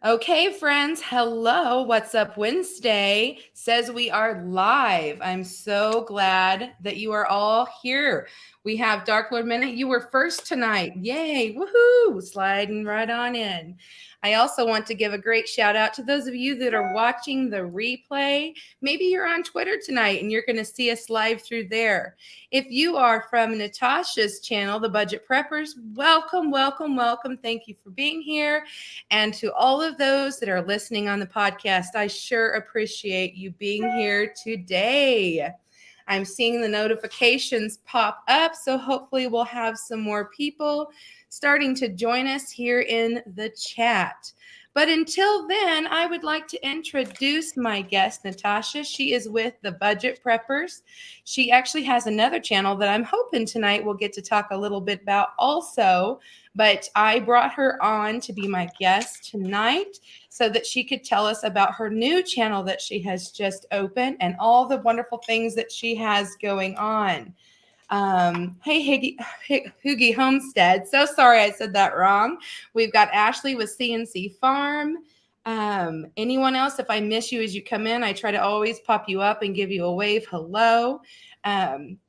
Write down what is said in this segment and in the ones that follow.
Okay, friends. Hello. What's up? Wednesday says we are live. I'm so glad that you are all here. We have Dark Lord Minute. You were first tonight. Yay. Woohoo. Sliding right on in. I also want to give a great shout out to those of you that are watching the replay. Maybe you're on Twitter tonight and you're going to see us live through there. If you are from Natasha's channel, The Budget Preppers, welcome, welcome, welcome. Thank you for being here. And to all of those that are listening on the podcast, I sure appreciate you being here today. I'm seeing the notifications pop up, so hopefully we'll have some more people starting to join us here in the chat. But until then, I would like to introduce my guest, Natasha. She is with the Budget Preppers. She actually has another channel that I'm hoping tonight we'll get to talk a little bit about also. But I brought her on to be my guest tonight so that she could tell us about her new channel that she has just opened and all the wonderful things that she has going on. Hey, Hoogie Homestead. So sorry I said that wrong. We've got Ashley with CNC Farm. Anyone else, if I miss you as you come in, I try to always pop you up and give you a wave hello.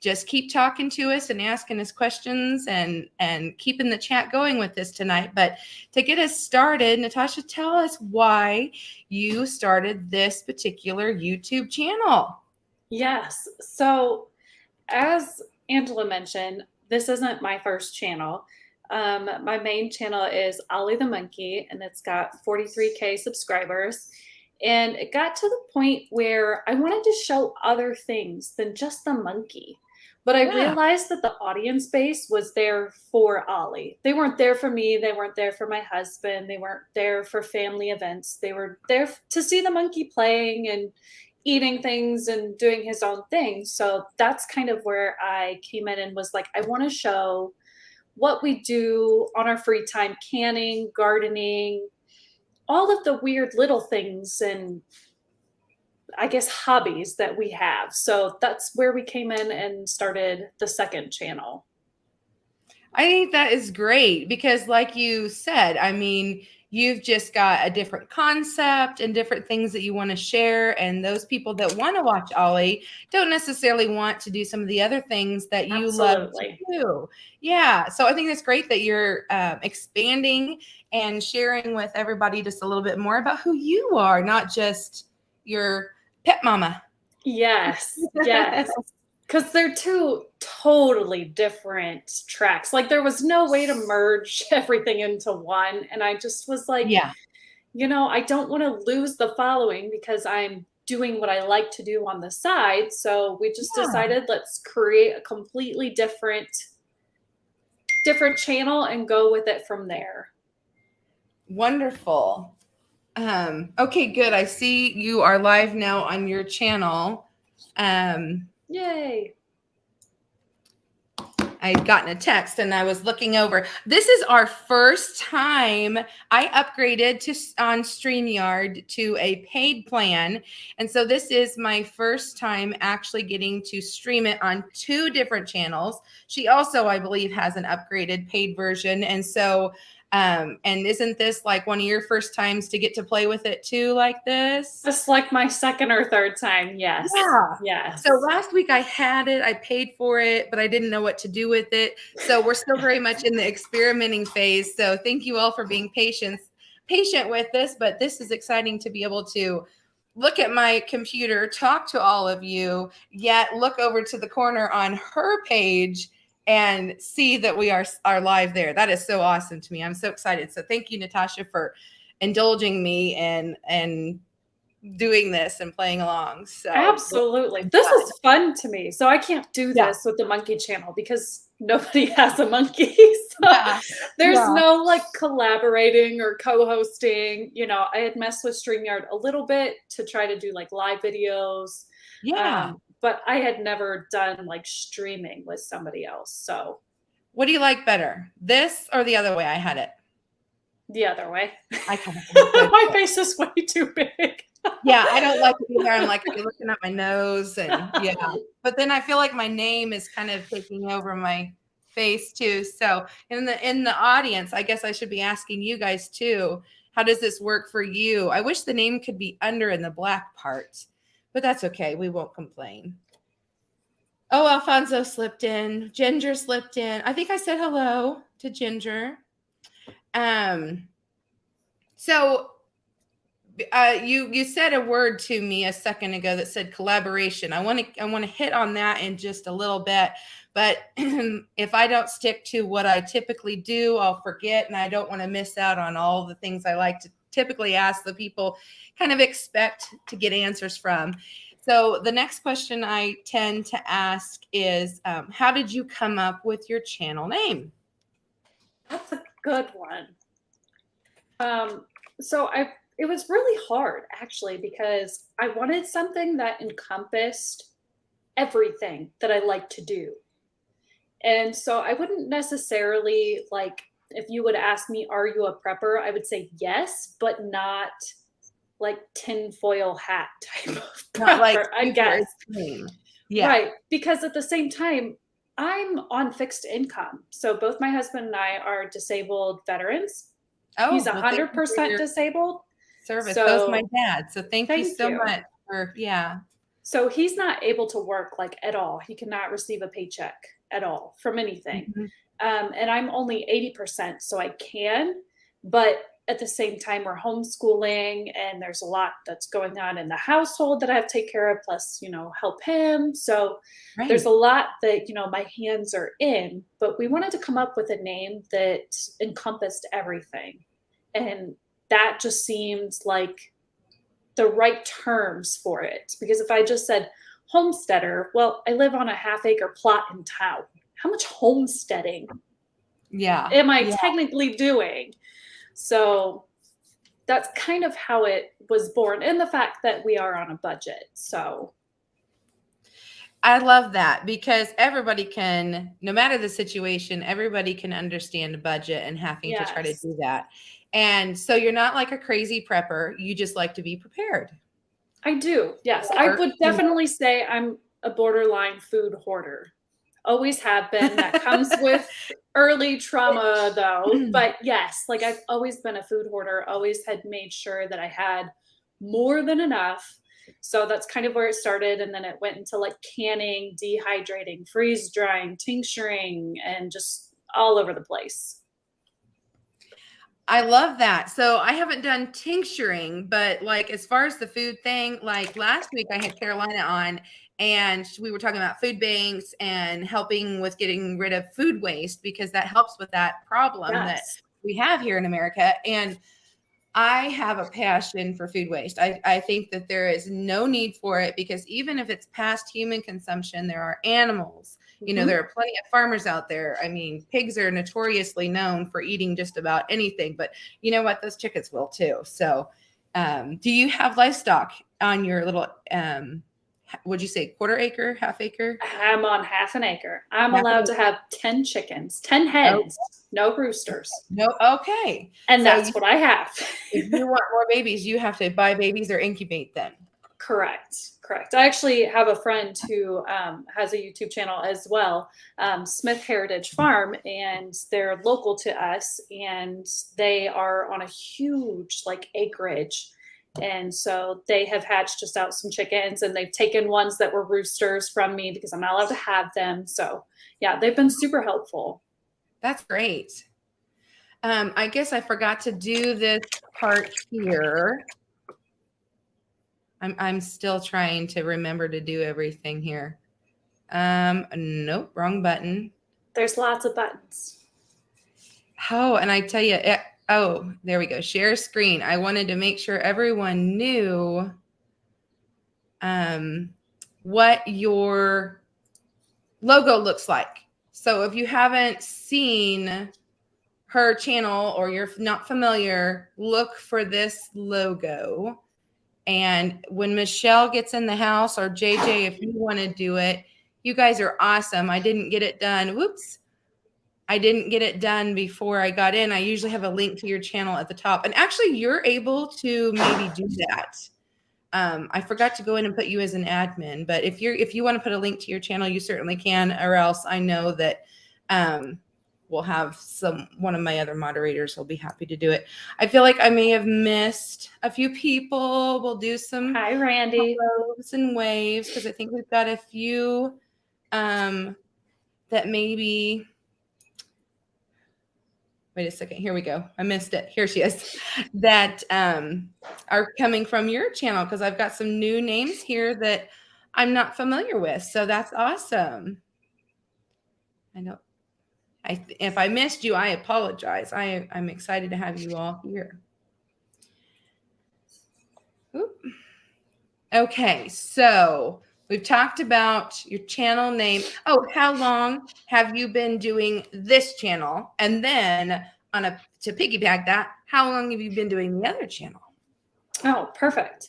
Just keep talking to us and asking us questions and keeping the chat going with us tonight. But to get us started, Natasha, tell us why you started this particular YouTube channel. Yes. So as Angela mentioned, this isn't my first channel. My main channel is Ollie the Monkey, and it's got 43K subscribers. And it got to the point where I wanted to show other things than just the monkey. But I realized that the audience base was there for Ollie. They weren't there for me. They weren't there for my husband. They weren't there for family events. They were there to see the monkey playing and eating things and doing his own thing. So that's kind of where I came in and was like, I want to show what we do on our free time, canning, gardening, all of the weird little things and I guess hobbies that we have. So that's where we came in and started the second channel. I think that is great because like you said, I mean, you've just got a different concept and different things that you want to share. And those people that want to watch Ollie don't necessarily want to do some of the other things that you love to do. Yeah. So I think it's great that you're expanding and sharing with everybody just a little bit more about who you are, not just your pet mama. Yes. Yes. Because they're two totally different tracks. Like there was no way to merge everything into one. And I just was like, yeah, you know, I don't want to lose the following because I'm doing what I like to do on the side. So we just decided let's create a completely different channel and go with it from there. Wonderful. Okay, good. I see you are live now on your channel. Yay. I'd gotten a text and I was looking over. This is our first time I upgraded on StreamYard to a paid plan. And so this is my first time actually getting to stream it on 2 different channels. She also, I believe, has an upgraded paid version. And so and isn't this like one of your first times to get to play with it too, like this? Just like my second or third time. Yes. Yeah. Yes. So last week I had it, I paid for it, but I didn't know what to do with it. So we're still very much in the experimenting phase. So thank you all for being patient with this, but this is exciting to be able to look at my computer, talk to all of you, yet look over to the corner on her page and see that we are live there. That is so awesome to me. I'm so excited. So thank you, Natasha, for indulging me and doing this and playing along. So absolutely. This is fun to me. So I can't do this with the monkey channel because nobody has a monkey. So there's no like collaborating or co-hosting. You know, I had messed with StreamYard a little bit to try to do like live videos. Yeah. But I had never done like streaming with somebody else. So what do you like better? This or the other way I had it? The other way. I kind of my face is way too big. Yeah, I don't like it either. I'm like, are you looking at my nose? And yeah. But then I feel like my name is kind of taking over my face too. So in the audience, I guess I should be asking you guys too. How does this work for you? I wish the name could be under in the black part, but that's okay. We won't complain. Oh, Alfonso slipped in. Ginger slipped in. I think I said hello to Ginger. So you said a word to me a second ago that said collaboration. I want to hit on that in just a little bit, but if I don't stick to what I typically do, I'll forget, and I don't want to miss out on all the things I like to typically ask the people kind of expect to get answers from. So the next question I tend to ask is, how did you come up with your channel name? That's a good one. It was really hard actually, because I wanted something that encompassed everything that I like to do. And so I wouldn't necessarily, like, if you would ask me, are you a prepper? I would say yes, but not like tinfoil hat type of prepper, Not like I guess. Yeah. Right. Because at the same time, I'm on fixed income. So both my husband and I are disabled veterans. Oh, He's well, thank you for 100% your disabled. service. So So's my dad. So thank you so you. much for, yeah. So he's not able to work like at all. He cannot receive a paycheck at all from anything. And I'm only 80%, so I can, but at the same time, we're homeschooling and there's a lot that's going on in the household that I have to take care of, plus, you know, help him. So there's a lot that, you know, my hands are in, but we wanted to come up with a name that encompassed everything. And that just seemed like the right terms for it. Because if I just said homesteader, well, I live on a half-acre plot in town. How much homesteading am I technically doing? So that's kind of how it was born, and the fact that we are on a budget. So I love that, because everybody can, no matter the situation, everybody can understand a budget and having to try to do that. And so you're not like a crazy prepper. You just like to be prepared. I do. Yes. I would definitely say I'm a borderline food hoarder. Always have been. That comes with early trauma though. But yes, like I've always been a food hoarder, always had made sure that I had more than enough. So that's kind of where it started. And then it went into like canning, dehydrating, freeze drying, tincturing, and just all over the place. I love that. So I haven't done tincturing, but like as far as the food thing, like last week I had Carolina on and we were talking about food banks and helping with getting rid of food waste, because that helps with that problem that we have here in America. And I have a passion for food waste. I think that there is no need for it, because even if it's past human consumption, there are animals. You know, there are plenty of farmers out there. I mean, pigs are notoriously known for eating just about anything, but you know what? Those chickens will too. So do you have livestock on your little, would you say quarter acre, half acre? I'm on half an acre. I'm allowed to have 10 chickens, 10 hens, no roosters. No. Okay. And that's what I have. If you want more babies, you have to buy babies or incubate them. Correct. I actually have a friend who has a YouTube channel as well, Smith Heritage Farm, and they're local to us, and they are on a huge like acreage. And so they have hatched just out some chickens, and they've taken ones that were roosters from me because I'm not allowed to have them. So yeah, they've been super helpful. That's great. I guess I forgot to do this part here. I'm still trying to remember to do everything here. Nope, wrong button. There's lots of buttons. Oh, and I tell you, oh, there we go. Share screen. I wanted to make sure everyone knew what your logo looks like. So if you haven't seen her channel or you're not familiar, look for this logo. And when Michelle gets in the house, or JJ, if you want to do it, you guys are awesome. I didn't get it done. Whoops. I didn't get it done before I got in. I usually have a link to your channel at the top. And actually, you're able to maybe do that. I forgot to go in and put you as an admin. But if you want to put a link to your channel, you certainly can. Or else I know that we'll have one of my other moderators will be happy to do it. I feel like I may have missed a few people. We'll do some Hi, Randy. hellos and waves because I think we've got a few that maybe. Wait a second. Here we go. I missed it. Here she is. That are coming from your channel because I've got some new names here that I'm not familiar with. So that's awesome. I know. If I missed you, I apologize. I'm excited to have you all here. Oop. Okay, so we've talked about your channel name. Oh, how long have you been doing this channel? And then to piggyback that, how long have you been doing the other channel? Oh, perfect.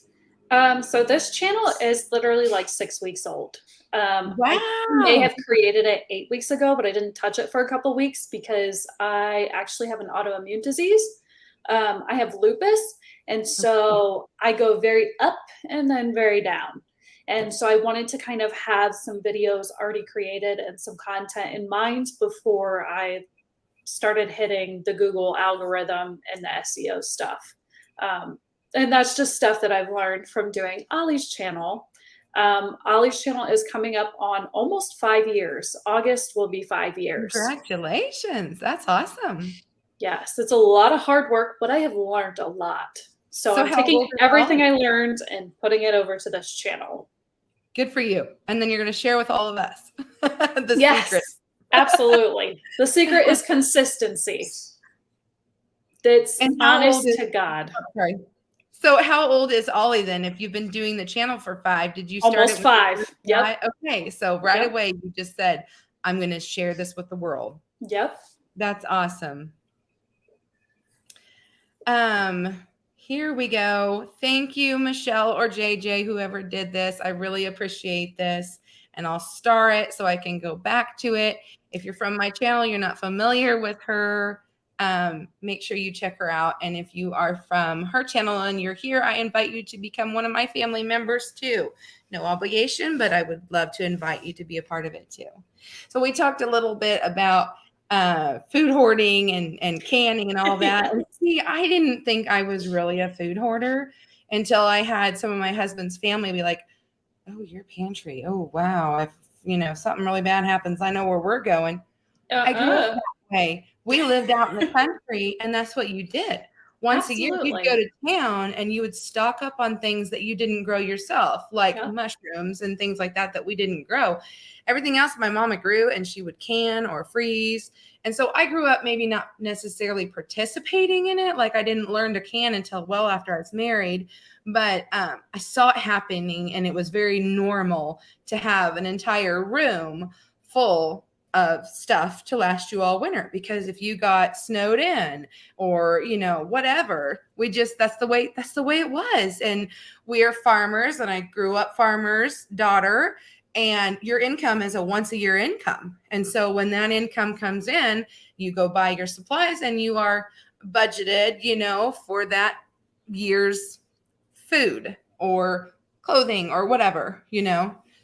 So this channel is literally like 6 weeks old. Wow. I may have created it 8 weeks ago, but I didn't touch it for a couple weeks because I actually have an autoimmune disease. I have lupus, and so I go very up and then very down. And so I wanted to kind of have some videos already created and some content in mind before I started hitting the Google algorithm and the SEO stuff. And that's just stuff that I've learned from doing Ollie's channel. Ollie's channel is coming up on almost 5 years. August will be 5 years. Congratulations. That's awesome. Yes, it's a lot of hard work, but I have learned a lot. So I'm taking everything I learned and putting it over to this channel. Good for you. And then you're going to share with all of us the secret. Absolutely. The secret is consistency. That's honest to God. Sorry. So how old is Ollie then? If you've been doing the channel for 5, did you start almost 5? Yep. Okay. So right away you just said, I'm going to share this with the world. Yep. That's awesome. Here we go. Thank you, Michelle or JJ, whoever did this. I really appreciate this. And I'll star it so I can go back to it. If you're from my channel, you're not familiar with her, make sure you check her out. And if you are from her channel and you're here, I invite you to become one of my family members too. No obligation, but I would love to invite you to be a part of it too. So we talked a little bit about food hoarding and canning and all that. And see, I didn't think I was really a food hoarder until I had some of my husband's family be like, oh, your pantry. Oh, wow. If, something really bad happens, I know where we're going. I grew up that way. We lived out in the country, and that's what you did. Once a year, you'd go to town and you would stock up on things that you didn't grow yourself, like mushrooms and things like that we didn't grow. Everything else my mama grew, and she would can or freeze. And so I grew up maybe not necessarily participating in it. Like I didn't learn to can until well after I was married. But I saw it happening, and it was very normal to have an entire room full of stuff to last you all winter, because if you got snowed in or whatever, that's the way it was. And we are farmers, and I grew up farmer's daughter, and your income is a once a year income. And so when that income comes in, you go buy your supplies and you are budgeted for that year's food or clothing or whatever.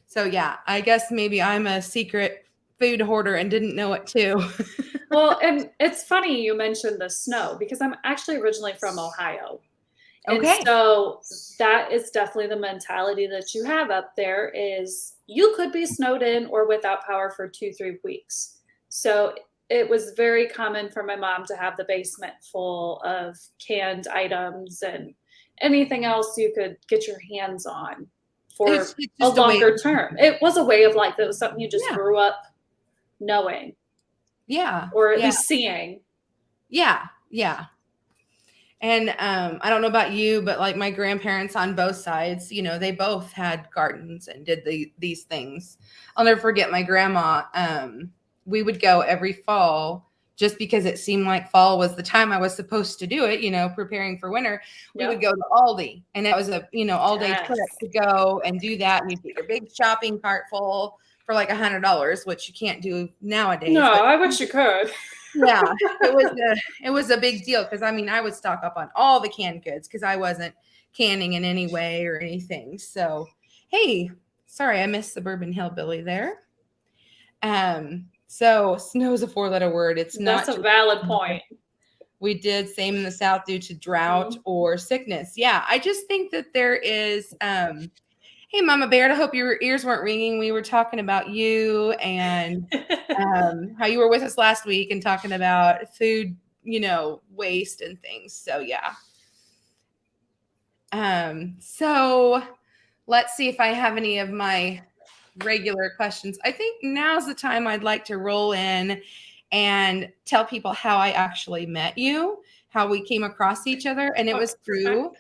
So yeah, I guess maybe I'm a secret food hoarder and didn't know it too. Well, and it's funny you mentioned the snow, because I'm actually originally from Ohio. And so that is definitely the mentality that you have up there, is you could be snowed in or without power for 2-3 weeks. So it was very common for my mom to have the basement full of canned items and anything else you could get your hands on for a longer term. It was a way of life. It was something you just grew up knowing. Yeah. Or at least seeing. Yeah. Yeah. And I don't know about you, but like my grandparents on both sides, they both had gardens and did these things. I'll never forget my grandma. We would go every fall just because it seemed like fall was the time I was supposed to do it, preparing for winter. We would go to Aldi, and that was a, all day trip to go and do that. And you get your big shopping cart full for like $100, which you can't do nowadays. No, I wish you could. Yeah, it was a big deal, because I would stock up on all the canned goods because I wasn't canning in any way or anything. So, hey, sorry, I missed Suburban Hillbilly there. So snow is a 4-letter word. It's That's not a just valid point. we did same in the South due to drought Mhm. or sickness. Yeah, I just think that there is hey Mama Bear, I hope your ears weren't ringing. We were talking about you and how you were with us last week and talking about food, waste and things. So yeah. So let's see if I have any of my regular questions. I think now's the time I'd like to roll in and tell people how I actually met you, how we came across each other, and it was through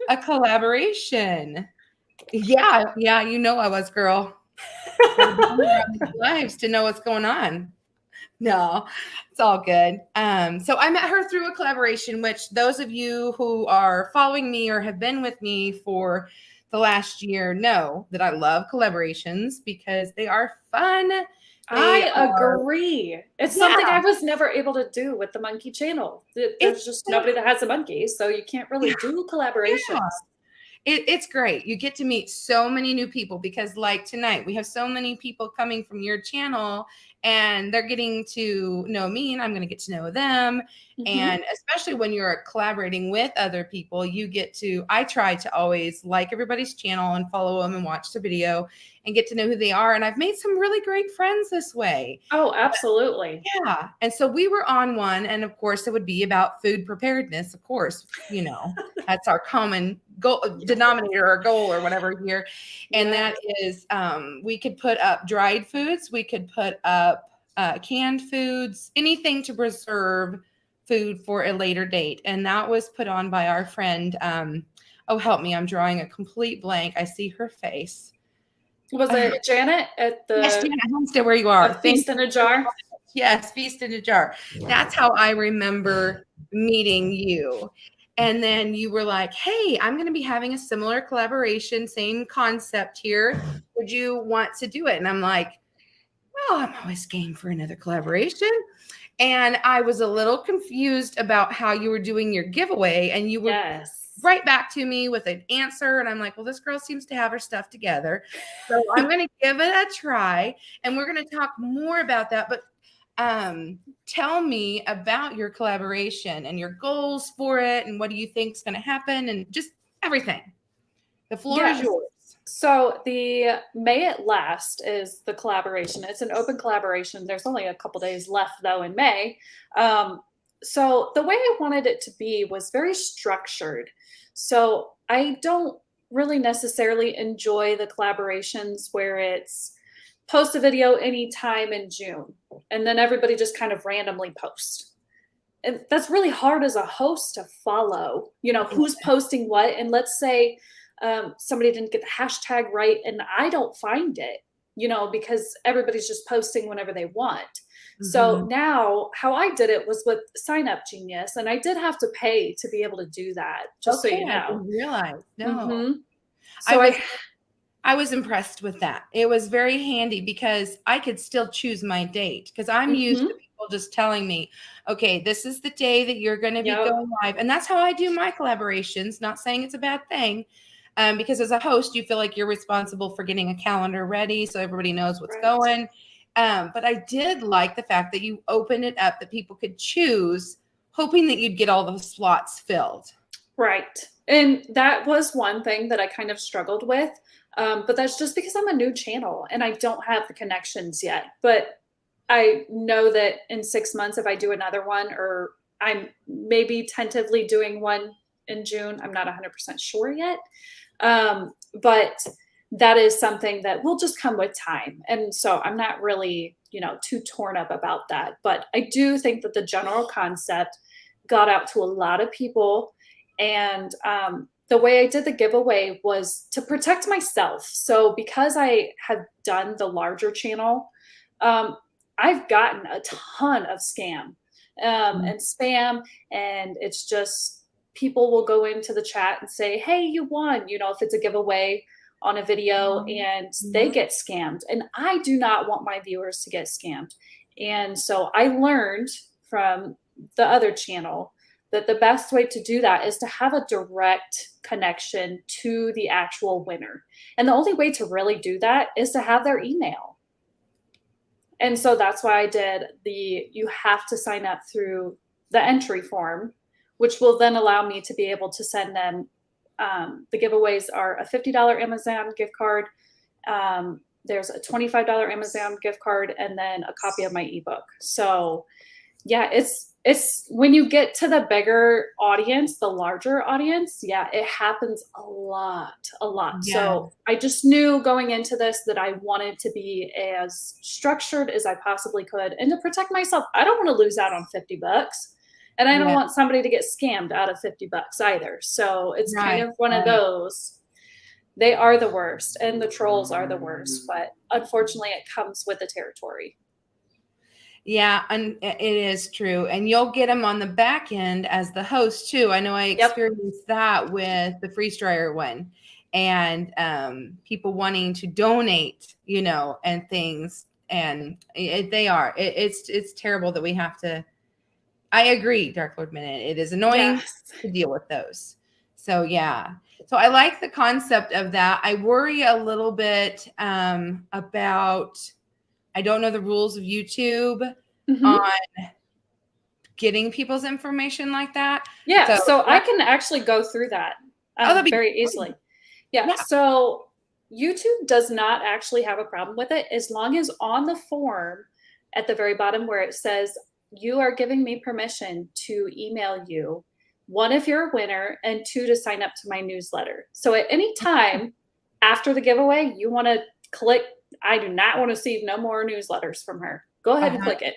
a collaboration. Yeah, I was, girl. Gotta be on these lives to know what's going on. No, it's all good. So I met her through a collaboration, which those of you who are following me or have been with me for the last year know that I love collaborations because they are fun. They I are, agree. It's something yeah, I was never able to do with the monkey channel. it's There's just so, nobody that has a monkey, so you can't really do yeah. collaborations. It's great. You get to meet so many new people because, like tonight, we have so many people coming from your channel and they're getting to know me and I'm going to get to know them. Mhm. And especially when you're collaborating with other people, I try to always like everybody's channel and follow them and watch the video and get to know who they are. And I've made some really great friends this way. Oh, absolutely. Yeah. And so we were on one, and of course, it would be about food preparedness. Of course, that's our common goal, denominator or goal or whatever here. And Yeah. that is we could put up dried foods, we could put up canned foods, anything to preserve food for a later date. And that was put on by our friend. Oh, help me. I'm drawing a complete blank. I see her face. Was it Janet at Yes, the Janet Homestead, where you A are. Thank Feast in a you. Jar? Yes, Feast in a Jar. That's how I remember meeting you. And then you were like, hey, I'm going to be having a similar collaboration, same concept here. Would you want to do it? And I'm like, well, I'm always game for another collaboration. And I was a little confused about how you were doing your giveaway. And you were Yes. right back to me with an answer. And I'm like, well, this girl seems to have her stuff together. So I'm going to give it a try. And we're going to talk more about that. But tell me about your collaboration and your goals for it. And what do you think is going to happen? And just everything. The floor is Yes. yours. So the May It Last is the collaboration. It's an open collaboration. There's only a couple days left though in May. So the way I wanted it to be was very structured. So I don't really necessarily enjoy the collaborations where it's post a video anytime in June and then everybody just kind of randomly post. And that's really hard as a host to follow, who's posting what. And let's say somebody didn't get the hashtag right and I don't find it, because everybody's just posting whenever they want. So Mhm. now how I did it was with Sign Up Genius, and I did have to pay to be able to do that, just so Okay, you I know. didn't realize. No. Hmm. I So was I was impressed with that. It was very handy because I could still choose my date because I'm used to mhm. people just telling me, okay, this is the day that you're going to be Yep. going live. And that's how I do my collaborations. Not saying it's a bad thing. Because as a host, you feel like you're responsible for getting a calendar ready so everybody knows what's Right. going. But I did like the fact that you opened it up that people could choose, hoping that you'd get all the slots filled. Right. And that was one thing that I kind of struggled with. But that's just because I'm a new channel and I don't have the connections yet. But I know that in 6 months, if I do another one, or I'm maybe tentatively doing one in June, I'm not 100% sure yet. But that is something that will just come with time. And so I'm not really, too torn up about that. But I do think that the general concept got out to a lot of people. And the way I did the giveaway was to protect myself. So because I have done the larger channel, um, I've gotten a ton of scam and spam, and it's just people will go into the chat and say, "Hey, you won!" If it's a giveaway on a video, and they Mhm. get scammed. And I do not want my viewers to get scammed. And so I learned from the other channel that the best way to do that is to have a direct connection to the actual winner. And the only way to really do that is to have their email. And so that's why I did you have to sign up through the entry form, which will then allow me to be able to send them. The giveaways are a $50 Amazon gift card. There's a $25 Amazon gift card, and then a copy of my ebook. So yeah, it's when you get to the bigger audience, the larger audience, yeah, it happens a lot, a lot. Yeah. So I just knew going into this that I wanted to be as structured as I possibly could, and to protect myself. I don't want to lose out on $50, and I don't Yeah. want somebody to get scammed out of $50 either. So it's kind Right. of one of Right. those. They are the worst, and the trolls are the worst, but unfortunately, it comes with the territory. Yeah, and it is true. And you'll get them on the back end as the host too. I know I Yep. experienced that with the freeze dryer one, and people wanting to donate, and things. And it's terrible that we have to. I agree, Dark Lord Minute. It is annoying Yes. to deal with those. So yeah. So I like the concept of that. I worry a little bit about. I don't know the rules of YouTube on Mm-hmm. getting people's information like that. Yeah, So so I can actually go through that that'd be very great. easily. Yeah, Yeah. so YouTube does not actually have a problem with it as long as on the form at the very bottom where it says, you are giving me permission to email you, one, if you're a winner, and two, to sign up to my newsletter. So at any time after the giveaway, you want to click, I do not want to see no more newsletters from her. Go ahead and Uh-huh. click it.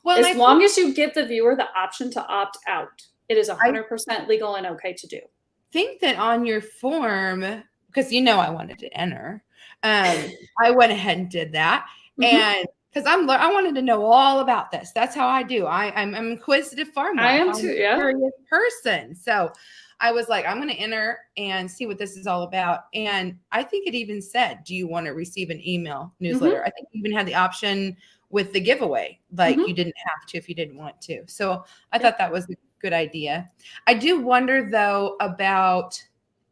Well, As long as you give the viewer the option to opt out, it is I 100% legal and okay to do. think that on your form, because I wanted to enter, I went ahead and did that, Mm-hmm. and because I wanted to know all about this. That's how I do. I'm an inquisitive farm I wife. am I'm too. a Yeah. curious person. So I was like, I'm going to enter and see what this is all about. And I think it even said, do you want to receive an email newsletter? Mm-hmm. I think you even had the option with the giveaway, like Mm-hmm. you didn't have to if you didn't want to. So I thought that was a good idea. I do wonder though about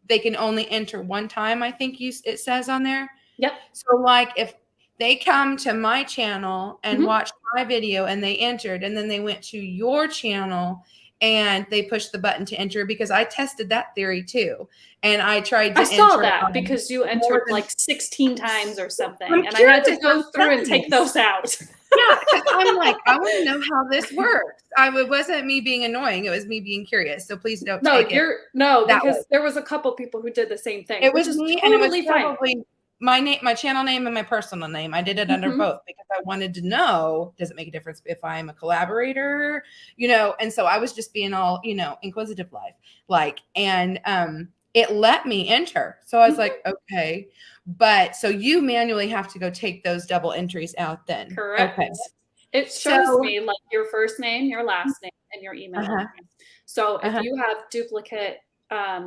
they can only enter one time. I think it says on there. Yep. So like if they come to my channel and Mm-hmm. watched my video and they entered, and then they went to your channel and they pushed the button to enter, because I tested that theory too. And I tried to I saw enter that because you entered than, like 16 times or something, I'm and I had to curious, go I'm through and take curious. those out. Yeah, because I'm like, I want to know how this works. It wasn't me being annoying; it was me being curious. So please don't take it that way. because there was a couple people who did the same thing, It which was is me, and it was totally fine. probably my name, my channel name, and my personal name. I did it under Mm-hmm. both because I wanted to know, does it make a difference if I'm a collaborator? And so I was just being all, inquisitive and it let me enter. So I was like, okay. But so you manually have to go take those double entries out then. Correct. Okay. It shows me like your first name, your last name, and your email address. So if you have duplicate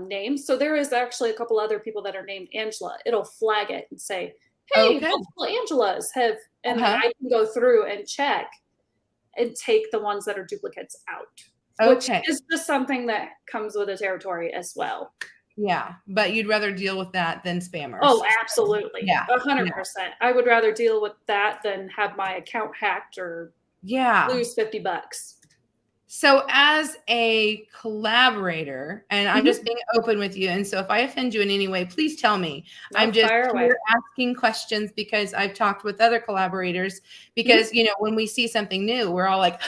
names, so there is actually a couple other people that are named Angela, it'll flag it and say, hey, Okay. multiple Angelas have, and then I can go through and check and take the ones that are duplicates out, which is just something that comes with the territory as well. Yeah, but you'd rather deal with that than spammers. Oh, absolutely. Yeah. 100%. I would rather deal with that than have my account hacked or lose $50. So as a collaborator, and I'm just being open with you, and so if I offend you in any way, please tell me. I'm just here asking questions because I've talked with other collaborators, because when we see something new, we're all like,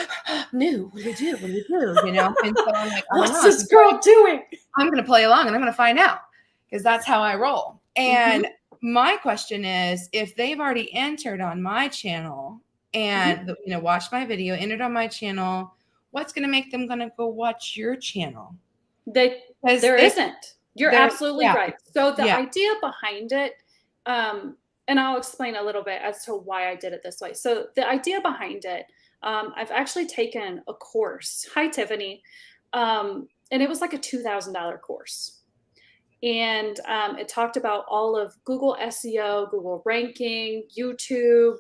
new, what do we do? What do we do? And so I'm like, what's this girl doing? I'm going to play along and I'm going to find out, because that's how I roll. And my question is, if they've already entered on my channel and watched my video, entered on my channel, what's going to make them going to go watch your channel? There isn't. You're absolutely right. So the idea behind it, and I'll explain a little bit as to why I did it this way. So the idea behind it, I've actually taken a course. Hi, Tiffany. And it was like a $2,000 course. And it talked about all of Google SEO, Google ranking, YouTube,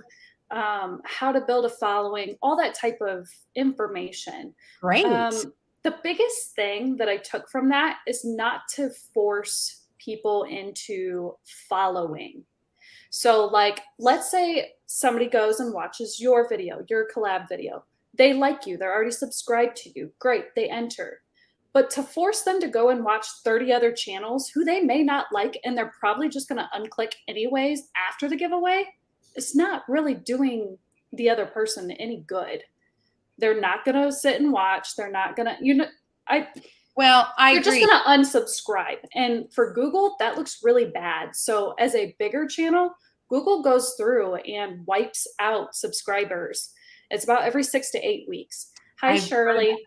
how to build a following, all that type of information. Great. The biggest thing that I took from that is not to force people into following. So like, let's say somebody goes and watches your video, your collab video. They like you, they're already subscribed to you. Great, they enter. But to force them to go and watch 30 other channels who they may not like, and they're probably just going to unclick anyways after the giveaway, it's not really doing the other person any good. They're not going to sit and watch. They're not going to, I agree. Just going to unsubscribe. And for Google, that looks really bad. So as a bigger channel, Google goes through and wipes out subscribers. It's about every 6 to 8 weeks. Hi, Shirley.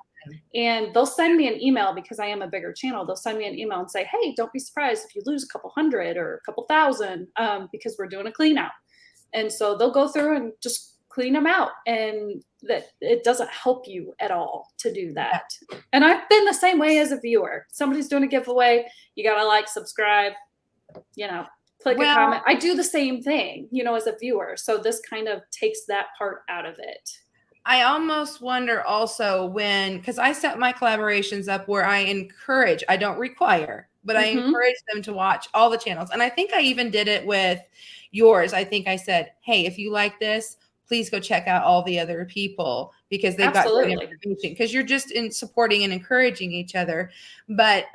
And they'll send me an email because I am a bigger channel. They'll send me an email and say, hey, don't be surprised if you lose a couple hundred or a couple thousand because we're doing a clean out. And so they'll go through and just clean them out. And that it doesn't help you at all to do that. Yeah. And I've been the same way as a viewer. Somebody's doing a giveaway. You got to like, subscribe, click a comment. I do the same thing, as a viewer. So this kind of takes that part out of it. I almost wonder also because I set my collaborations up where I encourage, I don't require, but I encourage them to watch all the channels. And I think I even did it with yours. I think I said, hey, if you like this, please go check out all the other people because they've got great information, because you're just in supporting and encouraging each other. But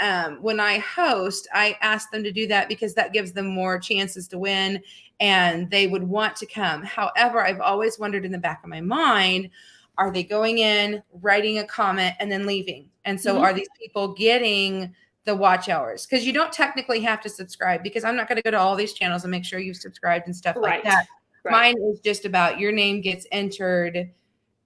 when I host, I ask them to do that because that gives them more chances to win and they would want to come. However, I've always wondered in the back of my mind, are they going in, writing a comment and then leaving? And so are these people getting the watch hours? Because you don't technically have to subscribe, because I'm not going to go to all these channels and make sure you've subscribed and stuff like that. Right. Mine is just about your name gets entered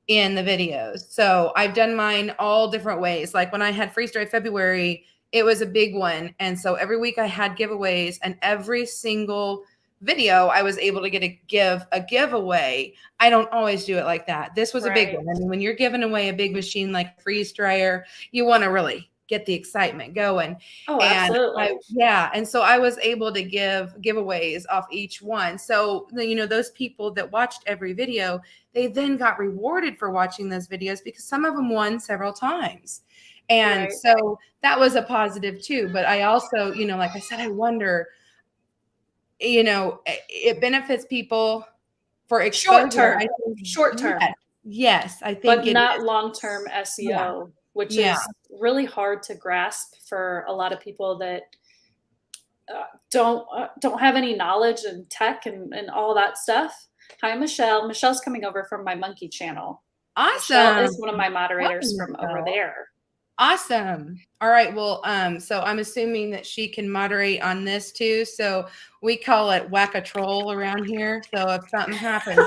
in the videos. So I've done mine all different ways. Like when I had Freeze Dry February, it was a big one. And so every week I had giveaways, and every single video I was able to get a giveaway. I don't always do it like that. This was a big one. I mean, when you're giving away a big machine like freeze dryer, you want to really get the excitement going. Oh, absolutely. And so I was able to give giveaways off each one. So, those people that watched every video, they then got rewarded for watching those videos because some of them won several times. And so that was a positive too. But I also, like I said, I wonder, it benefits people for exposure. Short term. Yes, I think, but not long-term SEO, which is really hard to grasp for a lot of people that don't have any knowledge in tech and all that stuff. Hi, Michelle. Michelle's coming over from my monkey channel. Awesome. Michelle is one of my moderators from over there. Awesome. All right. Well, so I'm assuming that she can moderate on this too. So we call it whack a troll around here. So if something happens,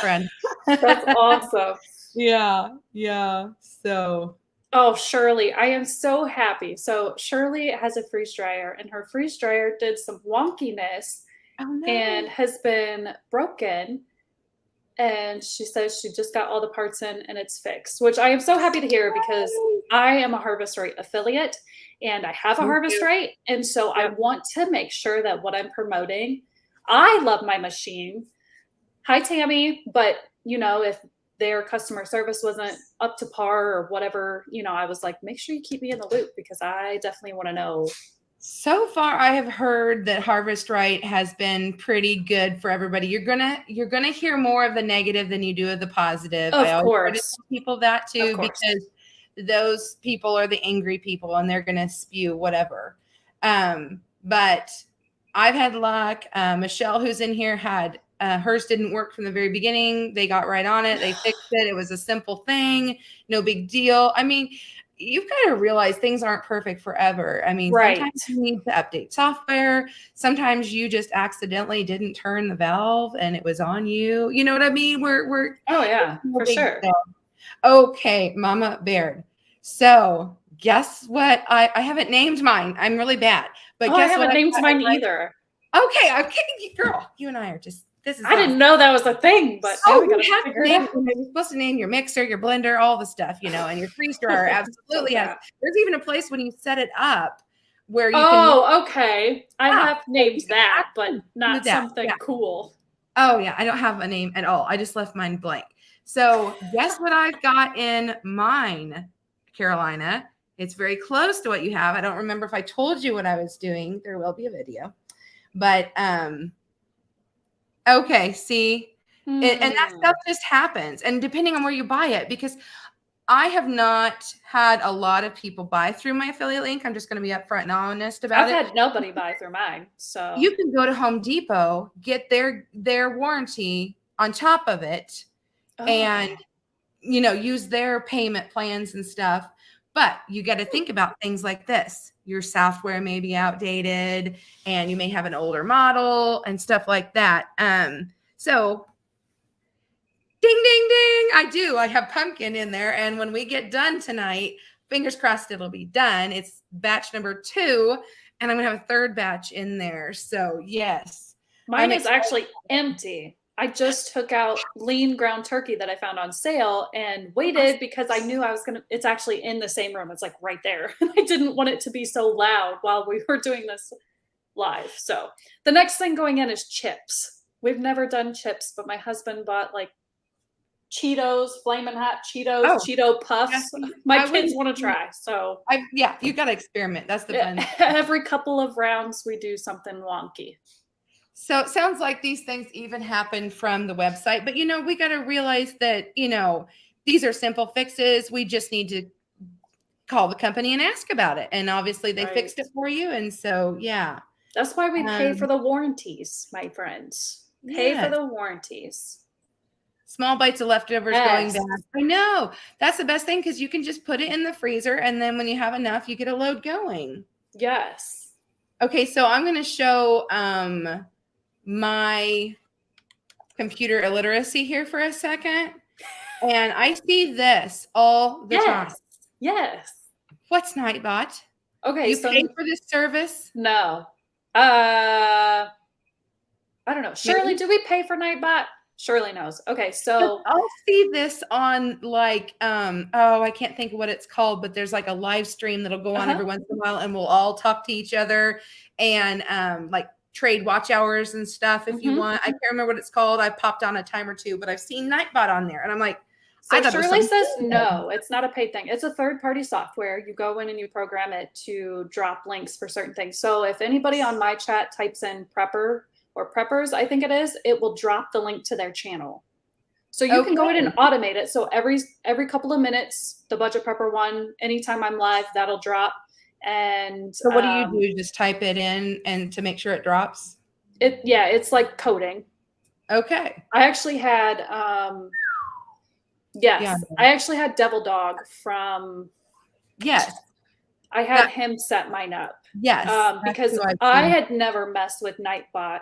friend. That's awesome. Yeah. So. Oh, Shirley, I am so happy. So Shirley has a freeze dryer, and her freeze dryer did some wonkiness and has been broken. And she says she just got all the parts in and it's fixed, which I am so happy to hear because I am a Harvest Right affiliate and I have a Harvest Right. And so I want to make sure that what I'm promoting, I love my machine. Hi, Tammy. But, if their customer service wasn't up to par or whatever, I was like, make sure you keep me in the loop because I definitely want to know. So far, I have heard that Harvest Right has been pretty good for everybody. You're gonna hear more of the negative than you do of the positive. Of course, tell people that too, because those people are the angry people and they're gonna spew whatever. But I've had luck. Michelle, who's in here, had hers didn't work from the very beginning. They got right on it. They fixed it. It was a simple thing. No big deal. I mean, you've got to realize things aren't perfect forever. I mean, sometimes you need to update software. Sometimes you just accidentally didn't turn the valve and it was on you. You know what I mean? We're for sure. Stuff. Okay, Mama Baird. So guess what? I haven't named mine. I'm really bad. But guess I haven't named mine either. Okay, girl. You and I are just. I didn't know that was a thing, but you have to name. You're supposed to name your mixer, your blender, all the stuff, and your freeze dryer absolutely has. There's even a place when you set it up where you can. Okay. I have named that, but not something cool. Oh yeah, I don't have a name at all. I just left mine blank. So guess what I've got in mine, Carolina? It's very close to what you have. I don't remember if I told you what I was doing. There will be a video. But okay, see, and that stuff Hmm. just happens, and depending on where you buy it, because I have not had a lot of people buy through my affiliate link. I'm just going to be upfront and honest about I've it. had nobody buy through mine, so You can go to Home Depot, get their warranty on top of it, and oh, use their payment plans and stuff. But you got to think about things like this. Your software may be outdated and you may have an older model and stuff like that. So ding, ding, ding. I do. I have pumpkin in there. And when we get done tonight, fingers crossed it'll be done. It's batch number 2, and I'm going to have a third batch in there. So, yes, mine I'm is excited. actually empty. I just took out lean ground turkey that I found on sale and waited because I knew I was gonna. It's actually in the same room. It's like right there. I didn't want it to be so loud while we were doing this live. So the next thing going in is chips. We've never done chips, but my husband bought like Cheetos, Flamin' Hot Cheetos, Oh, Cheeto yeah, Puffs. see, My I kids wouldn't. want to try. So Yeah, you got to experiment. That's the fun. every couple of rounds, we do something wonky. So it sounds like these things even happen from the website, but we got to realize that, these are simple fixes. We just need to call the company and ask about it. And obviously they Right. fixed it for you. And so, yeah. That's why we pay for Um, the warranties, my friends. Pay for yes. the warranties. Small bites of leftovers going Yes. bad. I know. That's the best thing because you can just put it in the freezer. And then when you have enough, you get a load going. Yes. Okay. So I'm going to show my computer illiteracy here for a second. And I see this all the time. Yes. What's Nightbot? Okay, You so pay for this service? no. I don't know. Shirley, Maybe? do we pay for Nightbot? Shirley knows. Okay, so I'll see this on like I can't think of what it's called, but there's like a live stream that'll go on every once in a while and we'll all talk to each other and like trade watch hours and stuff if you want. I can't remember what it's called. I popped on a time or two, but I've seen Nightbot on there and I'm like, So I thought it was Shirley something says good. no, it's not a paid thing. It's a third-party software. You go in and you program it to drop links for certain things. So if anybody on my chat types in prepper or preppers, I think it will drop the link to their channel. So you can go in and automate it. So every couple of minutes, the budget prepper one, anytime I'm live, that'll drop. And So what do you do? Just type it in and to make sure it drops? it's like coding. Okay. I actually had I actually had Devil Dog from Yes. I had him set mine up. Yes. Because I had never messed with Nightbot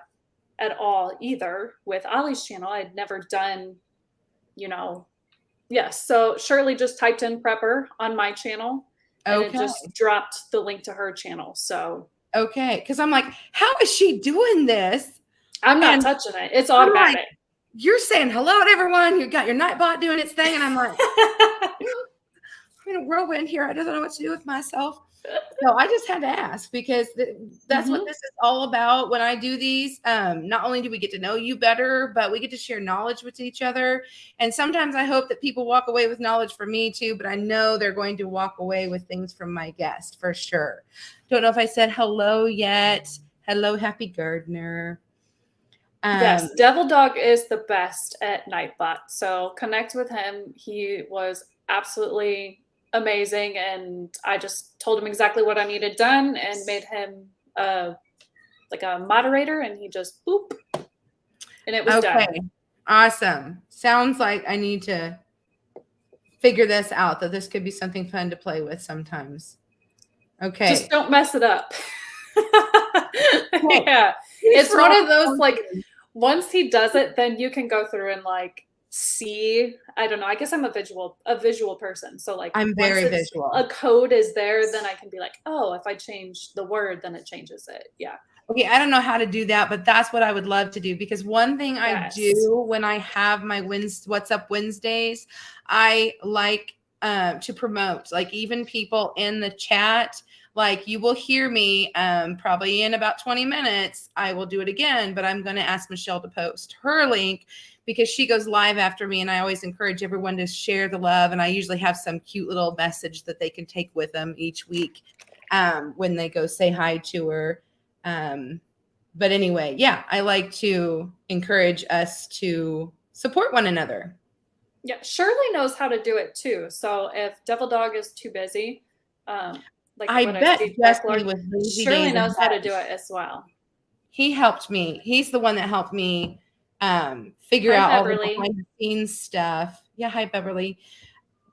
at all either with Ollie's channel. I had never done, So Shirley just typed in prepper on my channel and it just dropped the link to her channel. So okay. Because I'm like, how is she doing this? I'm not touching it. It's automatic. Like, you're saying hello to everyone. You got your Nightbot doing its thing. And I'm like, I'm in a whirlwind here. I don't know what to do with myself. So I just had to ask because that's what this is all about. When I do these, not only do we get to know you better, but we get to share knowledge with each other. And sometimes I hope that people walk away with knowledge from me too, but I know they're going to walk away with things from my guest for sure. Don't know if I said hello yet. Hello, Happy Gardener. Yes, Devil Dog is the best at Nightbot. So connect with him. He was absolutely amazing, and I just told him exactly what I needed done and made him like a moderator, and he just boop, and it was done. Awesome. Sounds like I need to figure this out, that this could be something fun to play with sometimes. Okay. Just don't mess it up. Yeah. It's one of those like once he does it, then you can go through and like see. I don't know. I guess I'm a visual person. So like I'm very visual. A code is there, then I can be like, oh, if I change the word, then it changes it. Yeah. Okay, I don't know how to do that, but that's what I would love to do, because one thing I do when I have my What's Up Wednesdays, I like to promote, like even people in the chat, like you will hear me probably in about 20 minutes. I will do it again, but I'm going to ask Michelle to post her link because she goes live after me, and I always encourage everyone to share the love, and I usually have some cute little message that they can take with them each week when they go say hi to her. But anyway, yeah, I like to encourage us to support one another. Yeah, Shirley knows how to do it too. So if Devil Dog is too busy, like I what I bet see, Dark Jesse Lord, with lazy Shirley days knows how to ahead. do it as well. He helped me. He's the one that helped me figure Hi, out all the Beverly. behind the scenes stuff. Yeah, hi Beverly.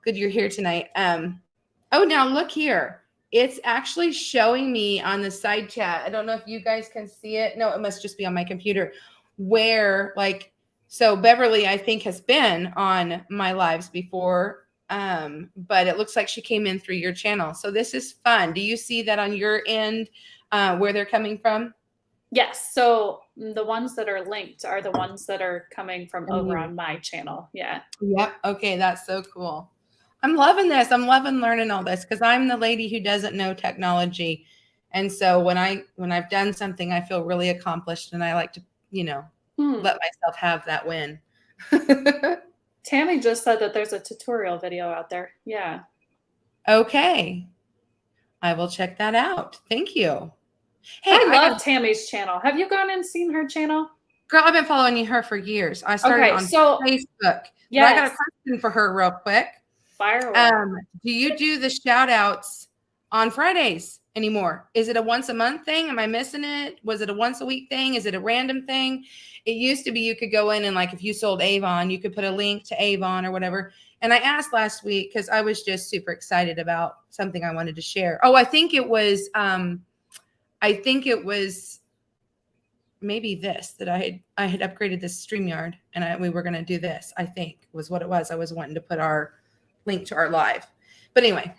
Good you're here tonight. Oh, now look here. It's actually showing me on the side chat. I don't know if you guys can see it. No, it must just be on my computer. Where like so Beverly, I think, has been on my lives before. But it looks like she came in through your channel. So this is fun. Do you see that on your end where they're coming from? Yes. So the ones that are linked are the ones that are coming from over on my channel. Yeah. Yep. Okay, that's so cool. I'm loving this. I'm loving learning all this because I'm the lady who doesn't know technology. And so when I've done something, I feel really accomplished and I like to, let myself have that win. Tammy just said that there's a tutorial video out there. Yeah. Okay. I will check that out. Thank you. Hey, I love Tammy's channel. Have you gone and seen her channel? Girl, I've been following her for years. I started on Facebook. Yes. I got a question for her real quick. Fire away. Do you do the shout outs on Fridays anymore? Is it a once a month thing? Am I missing it? Was it a once a week thing? Is it a random thing? It used to be you could go in and like if you sold Avon, you could put a link to Avon or whatever. And I asked last week because I was just super excited about something I wanted to share. Oh, I think it was maybe this that I had upgraded this StreamYard and we were going to do this, I think was what it was. I was wanting to put our link to our live. But anyway,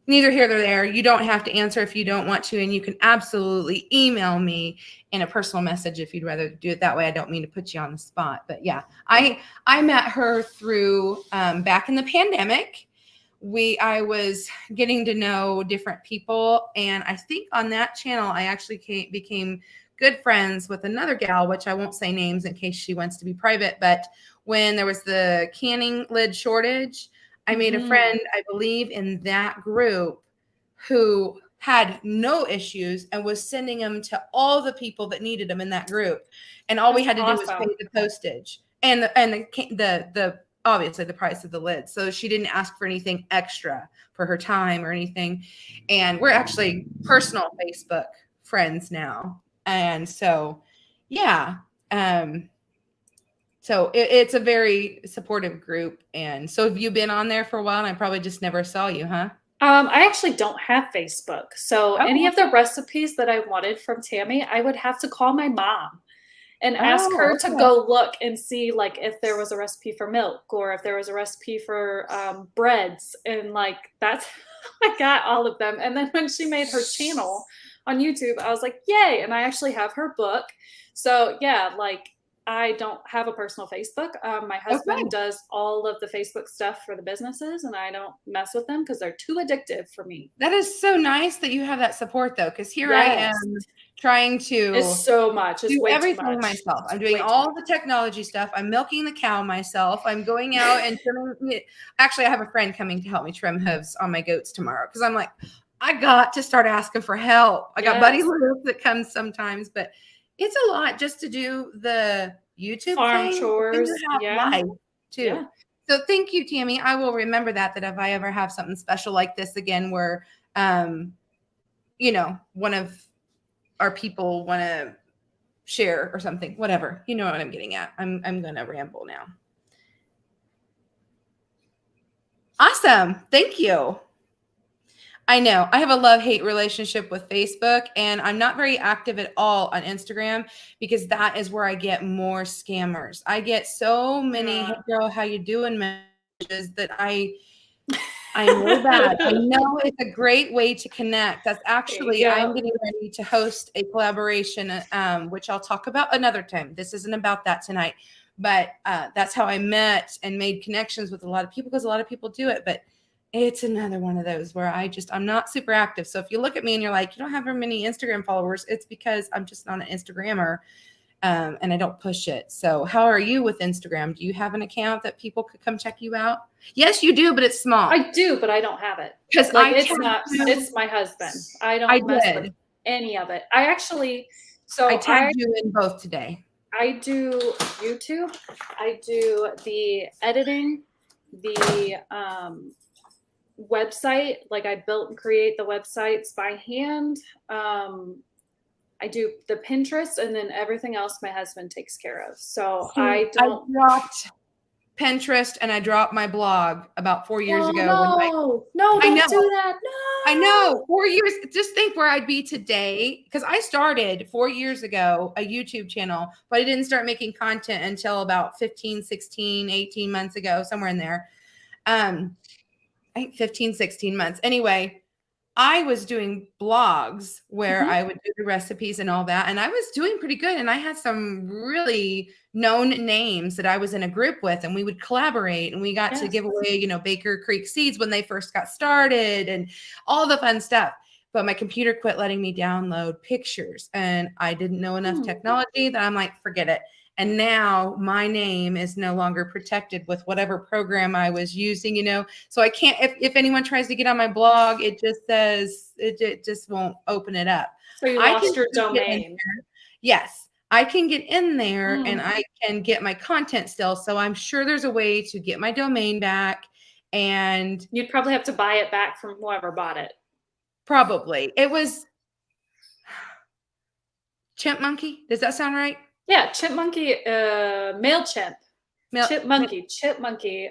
neither here nor there. You don't have to answer if you don't want to, and you can absolutely email me in a personal message if you'd rather do it that way. I don't mean to put you on the spot, but yeah, I met her through back in the pandemic. I was getting to know different people, and I think on that channel I actually became good friends with another gal, which I won't say names in case she wants to be private, but when there was the canning lid shortage, I made a friend, I believe, in that group who had no issues and was sending them to all the people that needed them in that group. And all we had to do was pay the postage and the obviously the price of the lid. So she didn't ask for anything extra for her time or anything. And we're actually personal Facebook friends now. And so, yeah. So it's a very supportive group. And so have you been on there for a while? And I probably just never saw you, huh? I actually don't have Facebook. So any of the recipes that I wanted from Tammy, I would have to call my mom and ask her to go look and see like if there was a recipe for milk or if there was a recipe for breads. And like that's how I got all of them. And then when she made her channel on YouTube, I was like, yay. And I actually have her book. So yeah, like I don't have a personal Facebook. My husband does all of the Facebook stuff for the businesses, and I don't mess with them because they're too addictive for me. That is so nice that you have that support, though, because here I am trying to do everything myself. I'm doing all the technology stuff. I'm milking the cow myself. I'm going out and trimming. Actually, I have a friend coming to help me trim hooves on my goats tomorrow because I'm like, I got to start asking for help. I got Buddy Luke that comes sometimes, but it's a lot just to do the YouTube farm chores, life too. Yeah. So thank you, Tammy. I will remember that if I ever have something special like this again, where, one of our people want to share or something, whatever, you know what I'm getting at. I'm going to ramble now. Awesome. Thank you. I know I have a love-hate relationship with Facebook, and I'm not very active at all on Instagram because that is where I get more scammers. I get so many, hey girl, how you doing messages that I know that. I know it's a great way to connect. That's actually, I'm getting ready to host a collaboration, which I'll talk about another time. This isn't about that tonight, but that's how I met and made connections with a lot of people because a lot of people do it, but it's another one of those where I'm not super active. So if you look at me and you're like, you don't have very many Instagram followers, it's because I'm just not an Instagrammer and I don't push it. So how are you with Instagram? Do you have an account that people could come check you out? Yes, you do, but it's small. I do, but I don't have it. Because it's my husband. I don't mess with any of it. I So tagged you in both today. I do YouTube. I do the editing, the website. Like I built and create the websites by hand. I do the Pinterest, and then everything else my husband takes care of. So See, I I don't. dropped Pinterest and I dropped my blog about 4 years Oh ago. no! I know, Don't do that. I know, No. 4 years. Just think where I'd be today, because I started 4 years ago a YouTube channel, but I didn't start making content until about 15, 16, 18 months ago, somewhere in there. I think 15, 16 months. Anyway, I was doing blogs where Mm-hmm. I would do the recipes and all that, and I was doing pretty good. And I had some really known names that I was in a group with, and we would collaborate, and we got to Yes. give away, Baker Creek seeds when they first got started and all the fun stuff. But my computer quit letting me download pictures, and I didn't know enough technology that I'm like, forget it. And now my name is no longer protected with whatever program I was using, So I can't, if anyone tries to get on my blog, it just says, it just won't open it up. So you I can lost your get in domain. there. Yes, I can get in there and Mm. I can get my content still. So I'm sure there's a way to get my domain back. And You'd probably have to buy it back from whoever bought it. probably it was Chimp Monkey. Does that sound right? Yeah, Chipmunky, MailChimp. Chipmunky.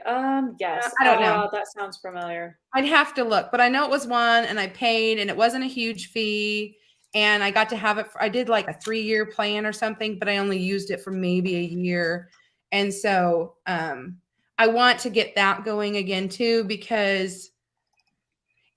Yes. I don't know. That sounds familiar. I'd have to look, but I know it was one, and I paid, and it wasn't a huge fee. And I got to have it. I did like a 3-year plan or something, but I only used it for maybe a year. And so I want to get that going again too, because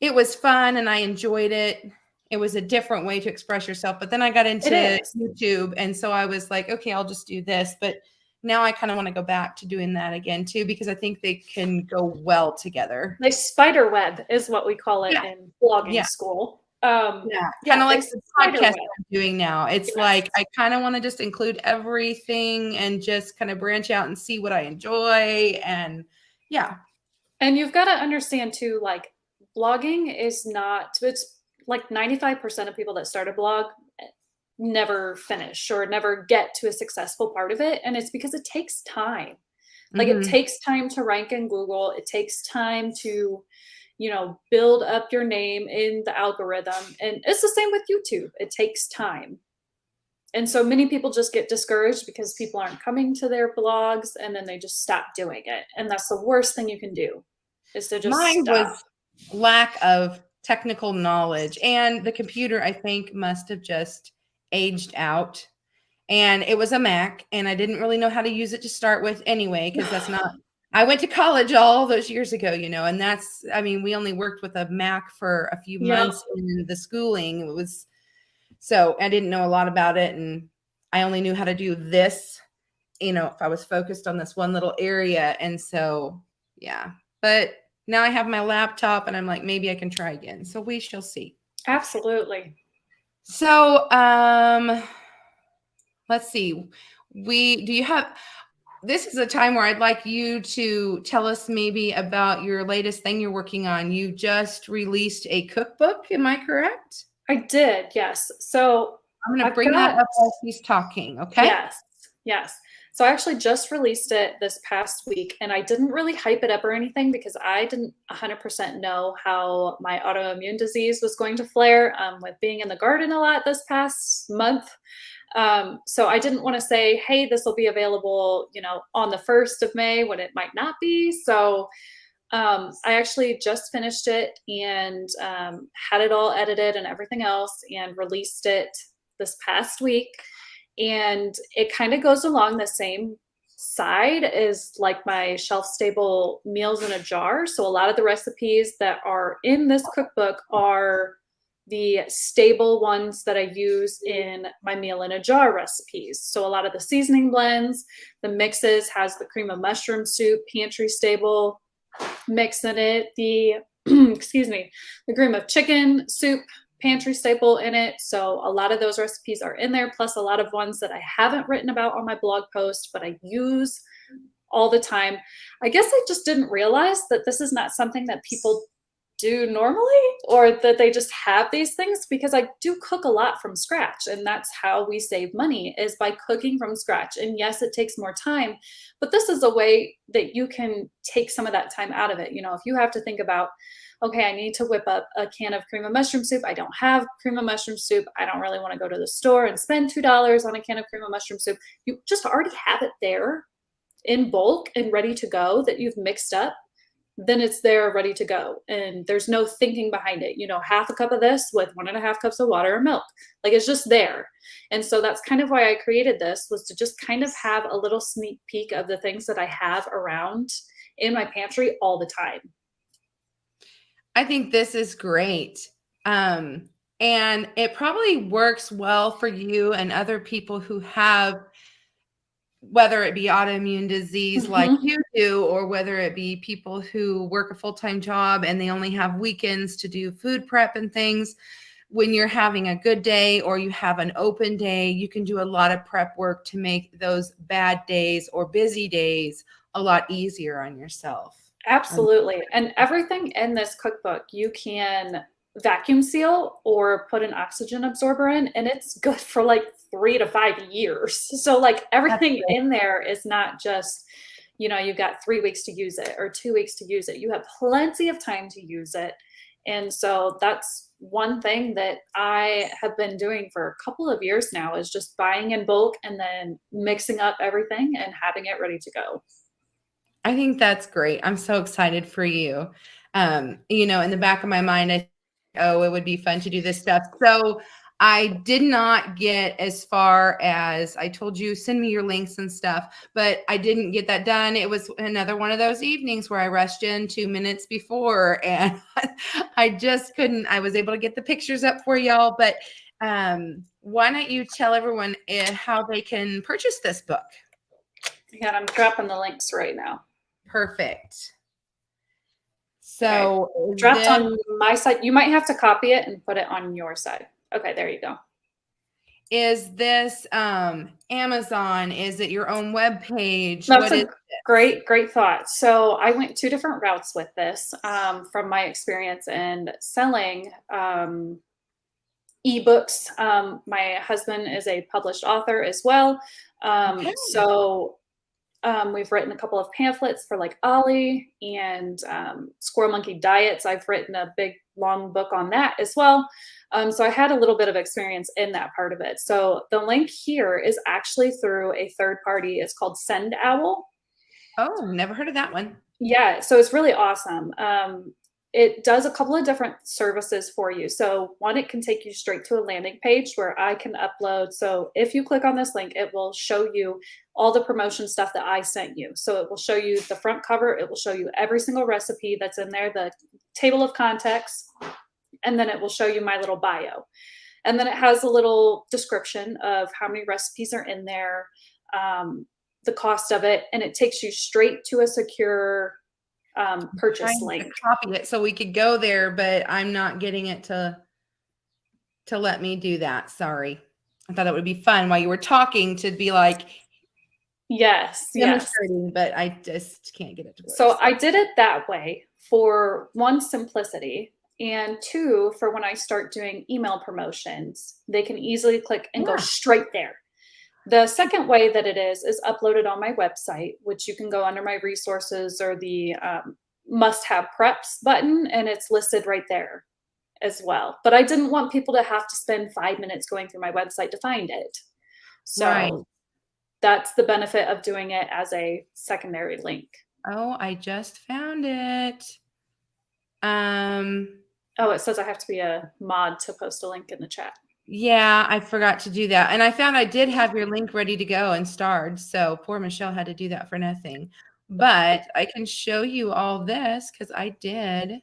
it was fun and I enjoyed it. It was a different way to express yourself. But then I got into YouTube, and so I was like, okay, I'll just do this. But now I kind of want to go back to doing that again too, because I think they can go well together. Like spider web is what we call it in blogging school. Kind of like the podcast I'm doing now. It's like I kind of want to just include everything and just kind of branch out and see what I enjoy. And and you've got to understand too, like blogging is not, it's like 95% of people that start a blog never finish or never get to a successful part of it. And it's because it takes time. Like it takes time to rank in Google. It takes time to, build up your name in the algorithm. And it's the same with YouTube. It takes time. And so many people just get discouraged because people aren't coming to their blogs, and then they just stop doing it. And that's the worst thing you can do, is to just mine stop. Was lack of technical knowledge, and the computer, I think, must have just aged out. And it was a Mac, and I didn't really know how to use it to start with anyway, because that's not, I went to college all those years ago, and that's, we only worked with a Mac for a few months in the schooling. It was, so I didn't know a lot about it. And I only knew how to do this, if I was focused on this one little area. And so, but now I have my laptop, and I'm like, maybe I can try again. So we shall see. Absolutely. So, let's see. This is a time where I'd like you to tell us maybe about your latest thing you're working on. You just released a cookbook. Am I correct? I did. Yes. So I'm going to bring that up while she's talking. Okay. Yes. So I actually just released it this past week, and I didn't really hype it up or anything because I didn't 100% know how my autoimmune disease was going to flare with being in the garden a lot this past month. So I didn't want to say, hey, this will be available, on the 1st of May when it might not be. So I actually just finished it and had it all edited and everything else and released it this past week. And it kind of goes along the same side as like my shelf-stable meals in a jar. So a lot of the recipes that are in this cookbook are the stable ones that I use in my meal in a jar recipes. So a lot of the seasoning blends, the mixes has the cream of mushroom soup, pantry stable mix in it, the the cream of chicken soup, pantry staple in it. So a lot of those recipes are in there, plus a lot of ones that I haven't written about on my blog post, but I use all the time. I guess I just didn't realize that this is not something that people do normally, or that they just have these things, because I do cook a lot from scratch, and that's how we save money, is by cooking from scratch. And yes, it takes more time, but this is a way that you can take some of that time out of it. You know, if you have to think about, okay, I need to whip up a can of cream of mushroom soup. I don't have cream of mushroom soup. I don't really want to go to the store and spend $2 on a can of cream of mushroom soup. You just already have it there in bulk and ready to go that you've mixed up. Then it's there ready to go. And there's no thinking behind it. You know, half a cup of this with 1.5 cups of water or milk. Like, it's just there. And so that's kind of why I created this, was to just kind of have a little sneak peek of the things that I have around in my pantry all the time. I think this is great. And it probably works well for you and other people who have, whether it be autoimmune disease like you do, or whether it be people who work a full-time job and they only have weekends to do food prep and things. When you're having a good day or you have an open day, you can do a lot of prep work to make those bad days or busy days a lot easier on yourself. Absolutely. And everything in this cookbook you can vacuum seal or put an oxygen absorber in, and it's good for like 3 to 5 years. So like everything in there is not just, you know, you've got 3 weeks to use it or 2 weeks to use it. You have plenty of time to use it. And so that's one thing that I have been doing for a couple of years now, is just buying in bulk and then mixing up everything and having it ready to go. I think that's great. I'm so excited for you. You know, in the back of my mind, oh, it would be fun to do this stuff. So I did not get as far as I told you, send me your links and stuff, but I didn't get that done. It was another one of those evenings where I rushed in 2 minutes before, and I just couldn't. I was able to get the pictures up for y'all, but why don't you tell everyone how they can purchase this book? Yeah, I'm dropping the links right now. Perfect. So okay. Dropped on my side. You might have to copy it and put it on your side. Okay, there you go. Is this Amazon? Is it your own web page? That's a great thought. So I went 2 different routes with this, from my experience in selling ebooks. My husband is a published author as well. Okay. So we've written a couple of pamphlets for like Ollie and Squirrel Monkey Diets. I've written a big long book on that as well. So I had a little bit of experience in that part of it. So the link here is actually through a third party. It's called Send Owl. Oh, never heard of that one. Yeah, so it's really awesome. It does a couple of different services for you. So one, it can take you straight to a landing page where I can upload. So if you click on this link, it will show you all the promotion stuff that I sent you. So it will show you the front cover. It will show you every single recipe that's in there, the table of contents, and then it will show you my little bio. And then it has a little description of how many recipes are in there, the cost of it, and it takes you straight to a secure purchase link. Copy it so we could go there, but I'm not getting it to let me do that. Sorry. I thought it would be fun while you were talking to be like, yes, but I just can't get it to work. So I did it that way for one, simplicity, and 2, for when I start doing email promotions, they can easily click and go straight there. The second way that it is uploaded on my website, which you can go under my resources or the must-have preps button, and it's listed right there as well. But I didn't want people to have to spend 5 minutes going through my website to find it. So that's the benefit of doing it as a secondary link. Oh, I just found it. Oh, it says I have to be a mod to post a link in the chat. Yeah, I forgot to do that. And I found I did have your link ready to go and starred. So poor Michelle had to do that for nothing. But I can show you all this because I did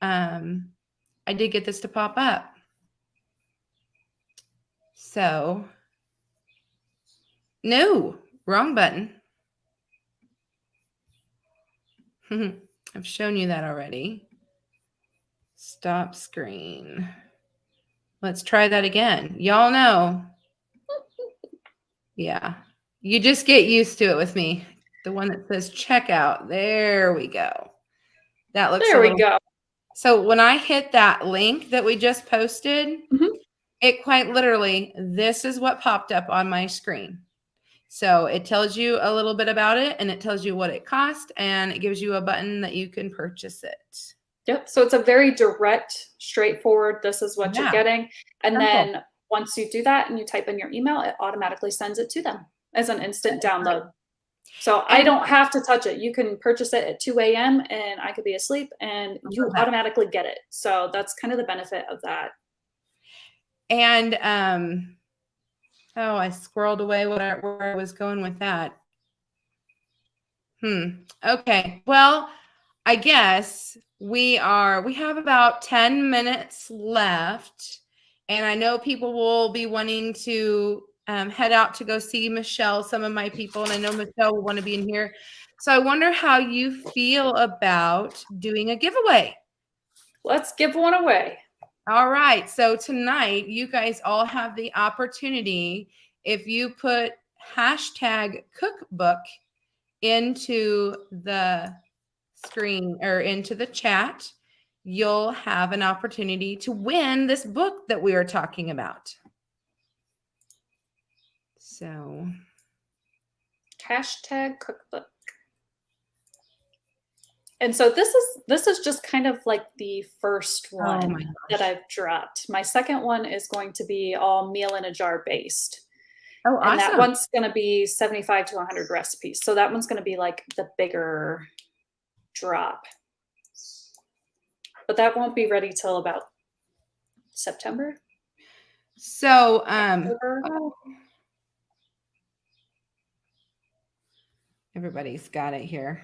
get this to pop up. So no, wrong button. I've shown you that already. Stop screen. Let's try that again. Y'all know. Yeah. You just get used to it with me. The one that says checkout. There we go. That looks there we go. So when I hit that link that we just posted, it quite literally, this is what popped up on my screen. So it tells you a little bit about it, and it tells you what it cost, and it gives you a button that you can purchase it. Yep. So it's a very direct, straightforward, this is what you're Yeah, getting. And simple. then once you do that and you type in your email, it automatically sends it to them as an instant download. So I And don't have to touch it. You can purchase it at 2 a.m. and I could be asleep and you that. automatically get it. So that's kind of the benefit of that. And oh, I squirreled away where I was going with that. Okay. Well, I guess we have about 10 minutes left. And I know people will be wanting to head out to go see Michelle, some of my people, and I know Michelle will want to be in here. So I wonder how you feel about doing a giveaway. Let's give one away. All right. So tonight, you guys all have the opportunity. If you put hashtag cookbook into the screen or into the chat, you'll have an opportunity to win this book that we are talking about. So hashtag cookbook. And so this is just kind of like the first one that I've dropped. My second one is going to be all meal in a jar based. Oh, awesome. And that one's going to be 75 to 100 recipes. So that one's going to be like the bigger drop. But that won't be ready till about September. So, everybody's got it here.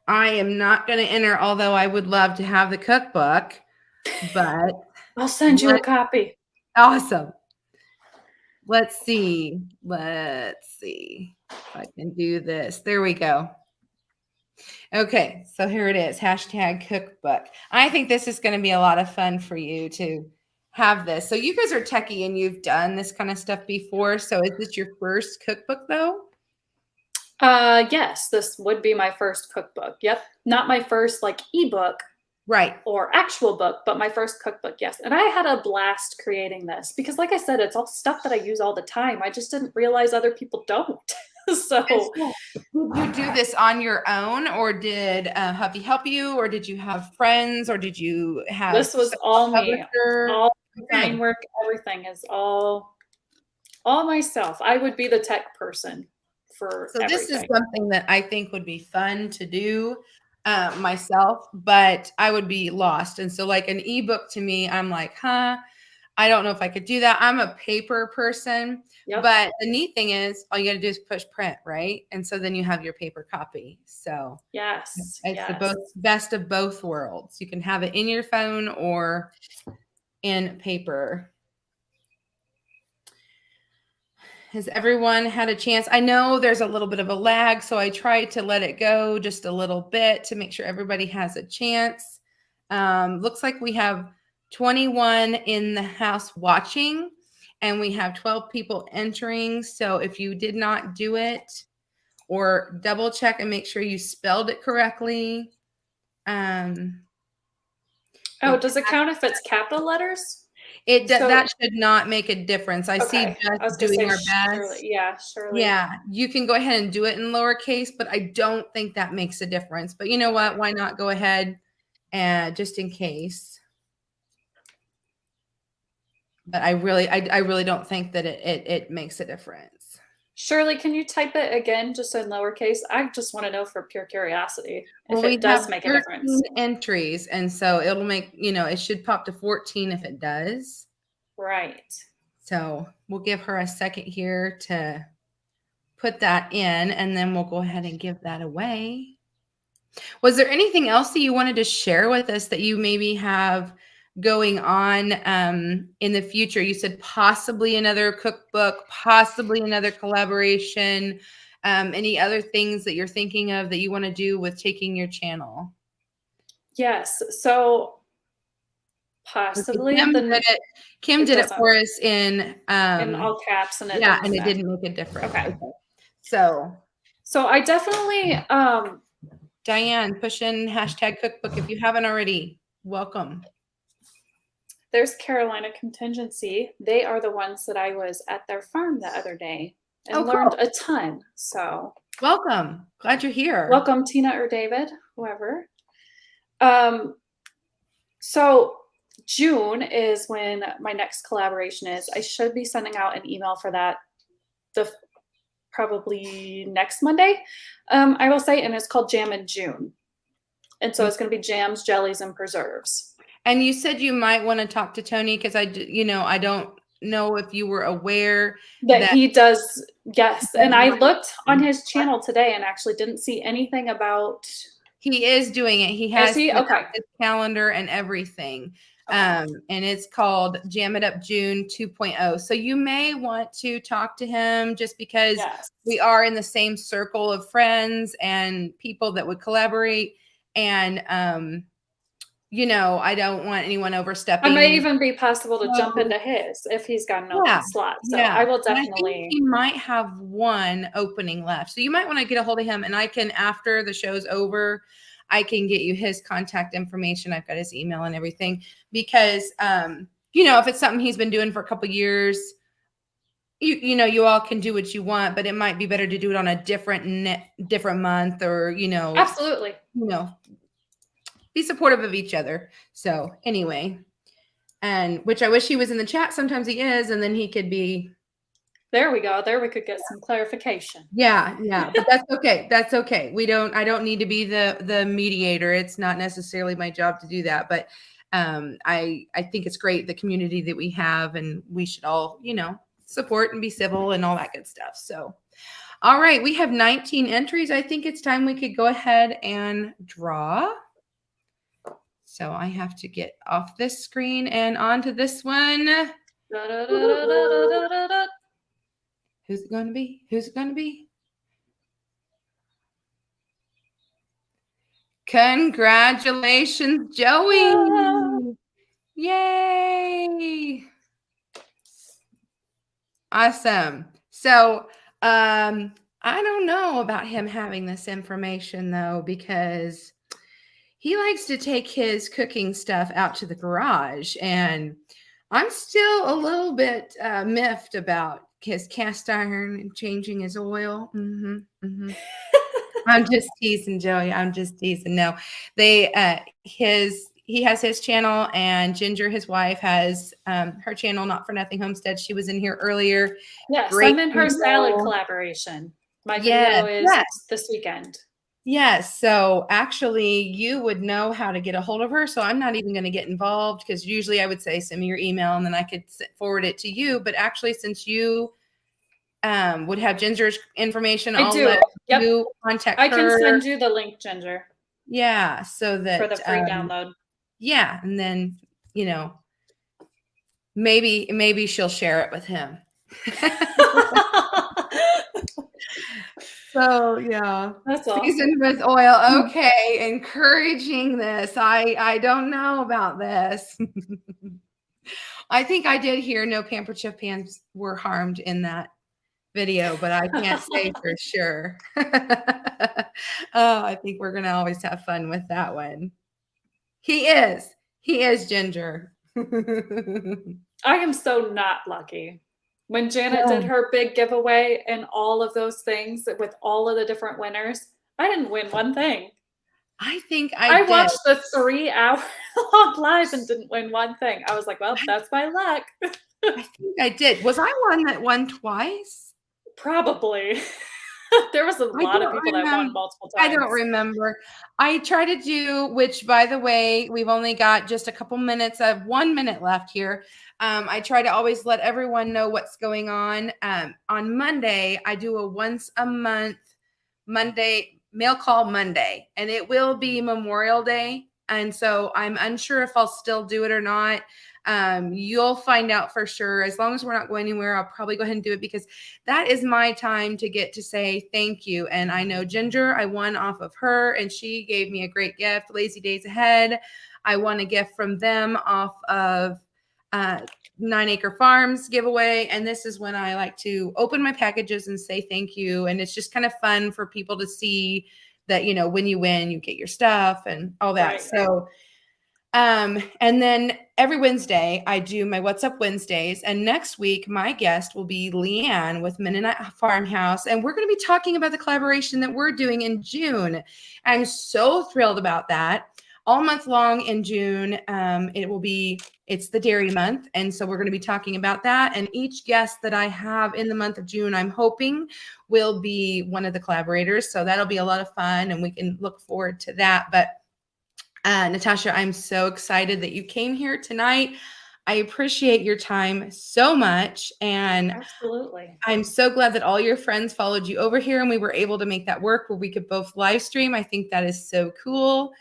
I am not going to enter, although I would love to have the cookbook, but I'll send you a copy. Awesome. Let's see. Let's see if I can do this. There we go. Okay, so here it is, hashtag cookbook. I think this is going to be a lot of fun for you to have this. So you guys are techie and you've done this kind of stuff before. So is this your first cookbook though? Yes, this would be my first cookbook. Yep. Not my first like ebook. Right. Or actual book, but my first cookbook, yes. And I had a blast creating this because like I said, it's all stuff that I use all the time. I just didn't realize other people don't. So did you do this on your own, or did hubby help you, or did you have friends, or did you have this was all me. All design work, everything is all myself. I would be the tech person for everything. This is something that I think would be fun to do myself, but I would be lost. And so like an ebook to me, I'm like, I don't know if I could do that. I'm a paper person, but the neat thing is all you got to do is push print, right? And so then you have your paper copy. So yes, it's the best of both worlds. You can have it in your phone or in paper. Has everyone had a chance? I know there's a little bit of a lag, so I tried to let it go just a little bit to make sure everybody has a chance. Looks like we have 21 in the house watching, and we have 12 people entering. So if you did not do it, or double check and make sure you spelled it correctly. Does it count if it's capital letters? That should not make a difference. I see just doing our best. Surely. Yeah, you can go ahead and do it in lowercase, but I don't think that makes a difference. But you know what? Why not go ahead and just in case? But I really don't think that it makes a difference. Shirley, can you type it again just in lowercase? I just want to know for pure curiosity if it does make a difference. Entries, and so it'll make, it should pop to 14 if it does. Right. So we'll give her a second here to put that in, and then we'll go ahead and give that away. Was there anything else that you wanted to share with us that you maybe have going on in the future? You said possibly another cookbook, possibly another collaboration. Any other things that you're thinking of that you want to do with taking your channel? Yes. So possibly Kim did it for us in all caps, and it didn't make a difference. Okay. So I definitely Diane, push in hashtag cookbook if you haven't already Welcome. There's Carolina Contingency. They are the ones that I was at their farm the other day and learned a ton. So welcome. Glad you're here. Welcome, Tina or David, whoever. So June is when my next collaboration is. I should be sending out an email for that probably next Monday, I will say, and it's called Jam in June. And so it's going to be jams, jellies, and preserves. And you said you might want to talk to Tony because I don't know if you were aware that he does. Yes. And I looked on his channel today and actually didn't see anything about. He is doing it. He has his calendar and everything. And it's called Jam It Up June 2.0. So you may want to talk to him just because we are in the same circle of friends and people that would collaborate. And, I don't want anyone overstepping. It may even be possible to jump into his if he's got an open slot. So I will definitely. I think he might have one opening left. So you might want to get a hold of him, and I can, after the show's over, I can get you his contact information. I've got his email and everything because, if it's something he's been doing for a couple of years, you all can do what you want, but it might be better to do it on a different month or, absolutely, be supportive of each other. So anyway, and which I wish he was in the chat. Sometimes he is, and then he could be. There we go. There we could get some clarification. Yeah. But that's okay. That's okay. I don't need to be the mediator. It's not necessarily my job to do that. But I think it's great, the community that we have, and we should all, support and be civil and all that good stuff. So, all right, we have 19 entries. I think it's time we could go ahead and draw. So I have to get off this screen and onto this one. Who's it going to be? Who's it going to be? Congratulations, Joey. Yay. Awesome. So I don't know about him having this information, though, because he likes to take his cooking stuff out to the garage, and I'm still a little bit miffed about his cast iron and changing his oil. I'm just teasing, Joey. I'm just teasing. No, he has his channel, and Ginger, his wife, has her channel, Not for Nothing Homestead. She was in here earlier. Yes, I'm in her salad collaboration. My video is this weekend. Yes. So actually, you would know how to get a hold of her. So I'm not even going to get involved because usually I would say, send me your email and then I could forward it to you. But actually, since you would have Ginger's information, I'll let you contact her. I can send you the link, Ginger. Yeah. So that for the free download. Yeah. And then, maybe she'll share it with him. So yeah, that's awesome. Seasoned with oil. Okay, encouraging this. I don't know about this. I think I did hear no Pampered Chef pans were harmed in that video, but I can't say for sure. Oh, I think we're gonna always have fun with that one. He is Ginger. I am so not lucky. When Janet did her big giveaway and all of those things with all of the different winners, I didn't win one thing. I think I did. Watched the 3-hour-long live and didn't win one thing. I was like, well, that's my luck. I think I did. Was I one that won twice? Probably. There was a lot of people that won multiple times. I don't remember. I try to do, which by the way, we've only got just a couple minutes of 1 minute left here. I try to always let everyone know what's going on. On Monday, I do a once a month Monday mail call Monday, and it will be Memorial Day. And so I'm unsure if I'll still do it or not. You'll find out for sure. As long as we're not going anywhere, I'll probably go ahead and do it because that is my time to get to say thank you. And I know Ginger, I won off of her and she gave me a great gift, Lazy Days Ahead. I won a gift from them off of 9 Acre Farms giveaway. And this is when I like to open my packages and say thank you. And it's just kind of fun for people to see that, when you win, you get your stuff and all that. Right. So And then every Wednesday I do my What's Up Wednesdays. And next week, my guest will be Leanne with Mennonite Farmhouse. And we're going to be talking about the collaboration that we're doing in June. I'm so thrilled about that. All month long in June, it's the dairy month. And so we're going to be talking about that. And each guest that I have in the month of June, I'm hoping will be one of the collaborators. So that'll be a lot of fun and we can look forward to that. But Natasha, I'm so excited that you came here tonight. I appreciate your time so much. And Absolutely. I'm so glad that all your friends followed you over here and we were able to make that work where we could both live stream. I think that is so cool.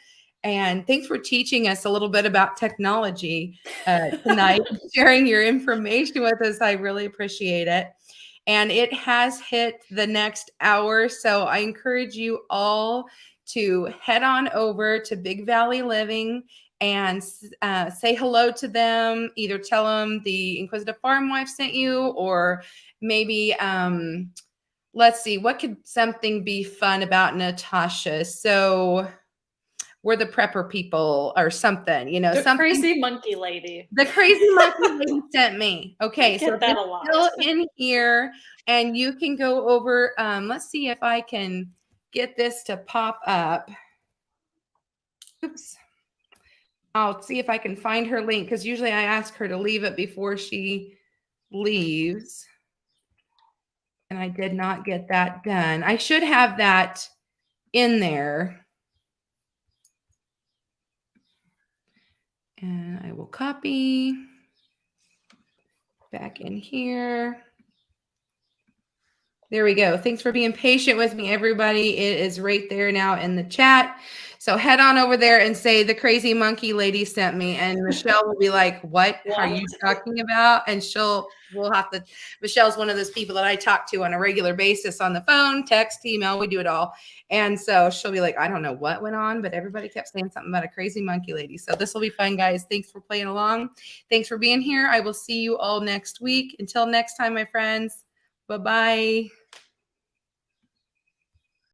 And thanks for teaching us a little bit about technology tonight, sharing your information with us. I really appreciate it. And it has hit the next hour. So I encourage you all to head on over to Big Valley Living and say hello to them. Either tell them the Inquisitive Farm Wife sent you, or maybe let's see, what could something be fun about Natasha? So we're the prepper people or something, The something. crazy monkey lady. The crazy monkey lady sent me. Okay, I so get that it's a lot. still in here, and you can go over. Let's see if I can get this to pop up. Oops. I'll see if I can find her link because usually I ask her to leave it before she leaves. And I did not get that done. I should have that in there. And I will copy back in here. There we go. Thanks for being patient with me, everybody. It is right there now in the chat. So head on over there and say the crazy monkey lady sent me. And Michelle will be like, what are you talking about? And Michelle's one of those people that I talk to on a regular basis on the phone, text, email, we do it all. And so she'll be like, I don't know what went on, but everybody kept saying something about a crazy monkey lady. So this will be fun, guys. Thanks for playing along. Thanks for being here. I will see you all next week. Until next time, my friends. Bye-bye.